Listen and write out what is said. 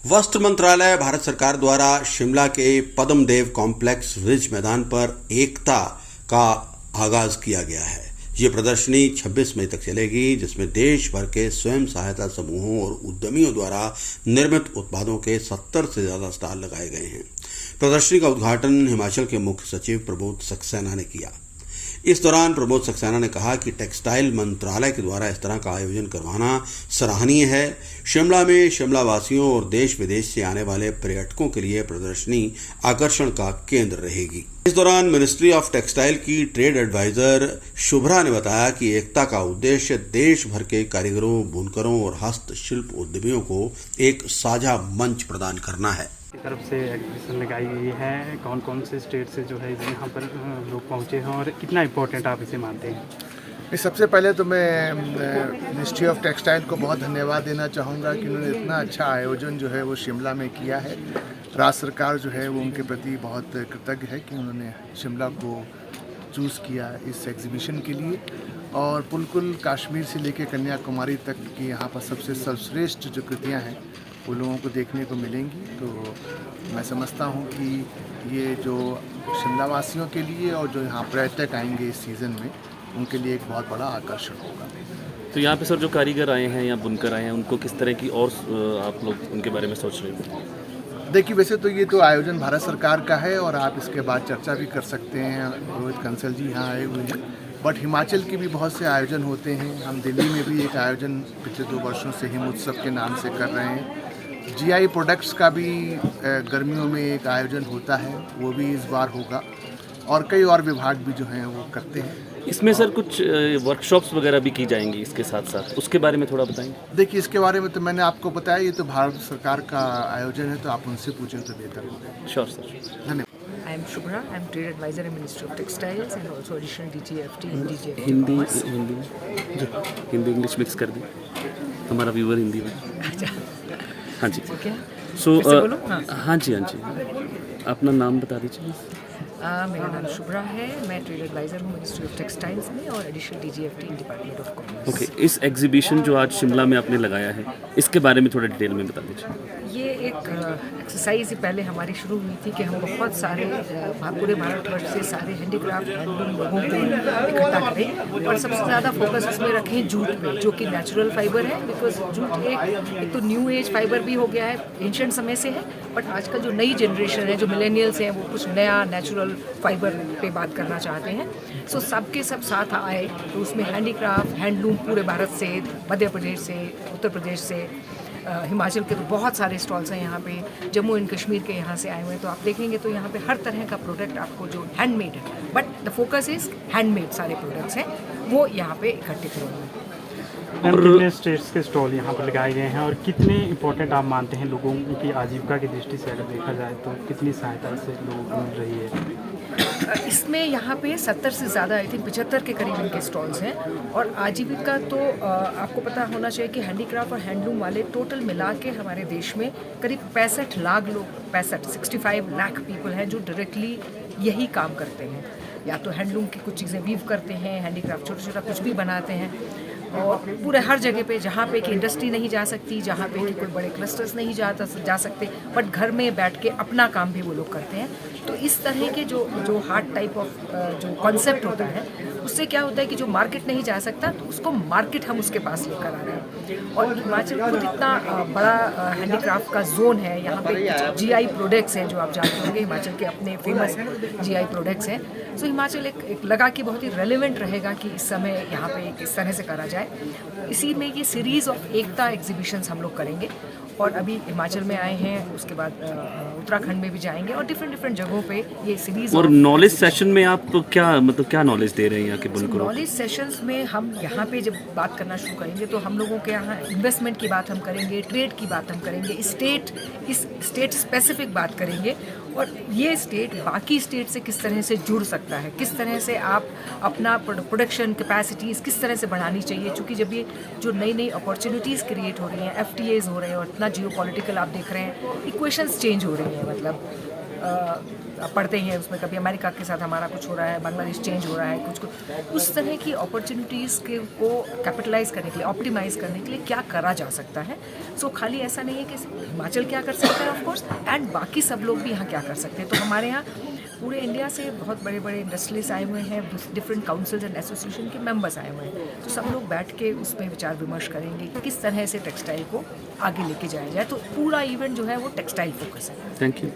वस्त्र मंत्रालय भारत सरकार द्वारा शिमला के पद्म देव कॉम्प्लेक्स रिज मैदान पर एकता का आगाज किया गया है। ये प्रदर्शनी 26 मई तक चलेगी, जिसमें देश भर के स्वयं सहायता समूहों और उद्यमियों द्वारा निर्मित उत्पादों के 70 से ज्यादा स्टॉल लगाए गए हैं। प्रदर्शनी का उद्घाटन हिमाचल के मुख्य सचिव प्रमोद सक्सेना ने किया। इस दौरान प्रमोद सक्सेना ने कहा कि टेक्सटाइल मंत्रालय के द्वारा इस तरह का आयोजन करवाना सराहनीय है। शिमला में शिमला वासियों और देश विदेश से आने वाले पर्यटकों के लिए प्रदर्शनी आकर्षण का केंद्र रहेगी। इस दौरान मिनिस्ट्री ऑफ टेक्सटाइल की ट्रेड एडवाइजर शुभ्रा ने बताया कि एकता का उद्देश्य देश भर के कारीगरों, बुनकरों और हस्तशिल्प उद्यमियों को एक साझा मंच प्रदान करना है। की तरफ से एग्जीबिशन लगाई गई है, कौन कौन से स्टेट से जो है यहाँ पर लोग पहुँचे हैं और कितना इम्पोर्टेंट आप इसे मानते हैं? सबसे पहले तो मैं मिनिस्ट्री ऑफ टेक्सटाइल को बहुत धन्यवाद देना चाहूँगा कि उन्होंने इतना अच्छा आयोजन जो है वो शिमला में किया है। राज्य सरकार जो है वो उनके प्रति बहुत कृतज्ञ है कि उन्होंने शिमला को चूज़ किया इस एग्जीबिशन के लिए। और बिल्कुल कश्मीर से लेकर कन्याकुमारी तक की यहाँ पर सबसे सर्वश्रेष्ठ जो कृतियाँ हैं वो लोगों को देखने को मिलेंगी। तो मैं समझता हूँ कि ये जो शिमला वासियों के लिए और जो यहाँ पर्यटक आएंगे इस सीज़न में, उनके लिए एक बहुत बड़ा आकर्षण होगा। तो यहाँ पे सर जो कारीगर आए हैं या बुनकर आए हैं, उनको किस तरह की और आप लोग उनके बारे में सोच रहे हैं? देखिए, वैसे तो ये तो आयोजन भारत सरकार का है और आप इसके बाद चर्चा भी कर सकते हैं। रोहित कंसल जी यहाँ आए हुए हैं, बट हिमाचल के भी बहुत से आयोजन होते हैं। हम दिल्ली में भी एक आयोजन पिछले 2 वर्षों से हिम उत्सव के नाम से कर रहे हैं। जीआई प्रोडक्ट्स का भी गर्मियों में एक आयोजन होता है, वो भी इस बार होगा। और कई और विभाग भी जो हैं वो करते हैं। इसमें सर कुछ वर्कशॉप्स वगैरह भी की जाएंगी इसके साथ साथ, उसके बारे में थोड़ा बताएंगे। देखिए, इसके बारे में तो मैंने आपको बताया, ये तो भारत सरकार का आयोजन है, तो आप उनसे पूछें तो बेहतर होगा। श्योर सर, धन्यवाद। I am Shubhra. I am Trade Advisor in Ministry of Textiles and also additional DGFT in DGFT. Hindi English mix कर दी, हमारा व्यूअर हिंदी में। अच्छा, हाँ जी। ठीक है। सो फिर से बोलो? हाँ जी, अपना नाम बता दीजिए। मेरा नाम शुभ्रा है, मैं ट्रेड एडवाइज़र हूँ मिनिस्ट्री ऑफ टेक्सटाइल्स में और additional DGFT in department of commerce. Okay, इस एग्जीबिशन जो आज शिमला में आपने लगाया है, इसके बारे में थोड़ा डिटेल में बता दीजिए। ये एक एक्सरसाइज पहले हमारी शुरू हुई थी कि हम बहुत सारे पूरे भारतवर्ष से सारे हैंडीक्राफ्ट हैंडलूम लोगों को इकट्ठा करें और सबसे ज़्यादा फोकस उसमें रखें जूट पे, जो कि नेचुरल फाइबर है। बिकॉज जूट एक तो न्यू एज फाइबर भी हो गया है, एंशिएंट समय से है, बट आजकल जो नई जनरेशन है, जो मिलेनियल्स हैं, वो कुछ नया नेचुरल फाइबर पे बात करना चाहते हैं। सो सबके सब साथ आए, तो उसमें हैंडीक्राफ्ट हैंडलूम पूरे भारत से, मध्य प्रदेश से, उत्तर प्रदेश से, हिमाचल के तो बहुत सारे स्टॉल्स हैं यहाँ पे, जम्मू एंड कश्मीर के यहाँ से आए हुए हैं। तो आप देखेंगे तो यहाँ पे हर तरह का प्रोडक्ट आपको जो हैंडमेड है, but the focus is handmade सारे प्रोडक्ट्स हैं, वो यहाँ पे इकट्ठे करेंगे। और कितने स्टेट्स के स्टॉल यहाँ पर लगाए गए हैं और कितने इम्पोर्टेंट आप मानते हैं लोगों की आजीविका की दृष्टि से अगर देखा जाए तो कितनी सहायता से लोगों को मिल रही है? इसमें यहाँ पे 70 से ज़्यादा, आई थिंक 75 के करीब इनके स्टॉल्स हैं। और आजीविका तो आपको पता होना चाहिए कि हैंडीक्राफ्ट और हैंडलूम वाले टोटल मिला के हमारे देश में करीब 65 लाख लोग, 65 लाख पीपल हैं जो डायरेक्टली यही काम करते हैं। या तो हैंडलूम की कुछ चीज़ें वीव करते हैं, हैंडीक्राफ्ट छोटा छोटा कुछ भी बनाते हैं, और पूरे हर जगह पे जहाँ पे कि इंडस्ट्री नहीं जा सकती, जहाँ पे कि कोई बड़े क्लस्टर्स नहीं जा सकते, बट घर में बैठ के अपना काम भी वो लोग करते हैं। तो इस तरह के जो हार्ड टाइप ऑफ जो कॉन्सेप्ट होता है, उससे क्या होता है कि जो मार्केट नहीं जा सकता, तो उसको मार्केट हम उसके पास लेकर आ रहे हैं। और हिमाचल खुद इतना बड़ा हैंडीक्राफ्ट का जोन है, यहाँ पे GI प्रोडक्ट्स हैं जो आप जानते होंगे, हिमाचल के अपने फेमस GI प्रोडक्ट्स हैं। सो हिमाचल एक लगा कि बहुत ही रेलेवेंट रहेगा कि इस समय यहाँ पे इस तरह से करा जाए। इसी में ये सीरीज़ ऑफ एकता एग्जीबिशंस हम लोग करेंगे, और अभी हिमाचल में आए हैं, उसके बाद उत्तराखंड में भी जाएंगे और डिफरेंट जगहों पे ये सीरीज। और नॉलेज सेशन में आप क्या नॉलेज दे रहे हैं यहाँ के बुनकरों? नॉलेज सेशंस में हम यहाँ पे जब बात करना शुरू करेंगे तो हम लोगों के यहाँ इन्वेस्टमेंट की बात हम करेंगे, ट्रेड की बात हम करेंगे, स्टेट स्पेसिफिक बात करेंगे, और ये स्टेट बाकी स्टेट से किस तरह से जुड़ सकता है, किस तरह से आप अपना प्रोडक्शन कैपेसिटीज़ किस तरह से बढ़ानी चाहिए। चूँकि जब ये जो नई अपॉर्चुनिटीज़ क्रिएट हो रही हैं, FTAs हो रहे हैं और इतना यहाँ जियोपॉलिटिकल आप देख रहे हैं, इक्वेशंस चेंज हो रही हैं, मतलब आप पढ़ते हैं उसमें कभी अमेरिका के साथ हमारा कुछ हो रहा है, बांग्लादेश चेंज हो रहा है, कुछ उस तरह की अपॉर्चुनिटीज़ के को कैपिटलाइज करने के लिए, ऑप्टिमाइज करने के लिए क्या करा जा सकता है। सो खाली ऐसा नहीं है कि हिमाचल क्या कर सकता है ऑफ कोर्स, एंड बाकी सब लोग भी यहाँ क्या कर सकते हैं। तो हमारे यहाँ पूरे इंडिया से बहुत बड़े बड़े इंडस्ट्रियलिस्ट आए हुए हैं, डिफरेंट काउंसिल्स एंड एसोसिएशन के मेंबर्स आए हुए हैं। तो सब लोग बैठ के उसमें विचार विमर्श करेंगे कि किस तरह से टेक्सटाइल को आगे लेके जाया जाए। तो पूरा इवेंट जो है वो टेक्सटाइल फोकस है। Thank you.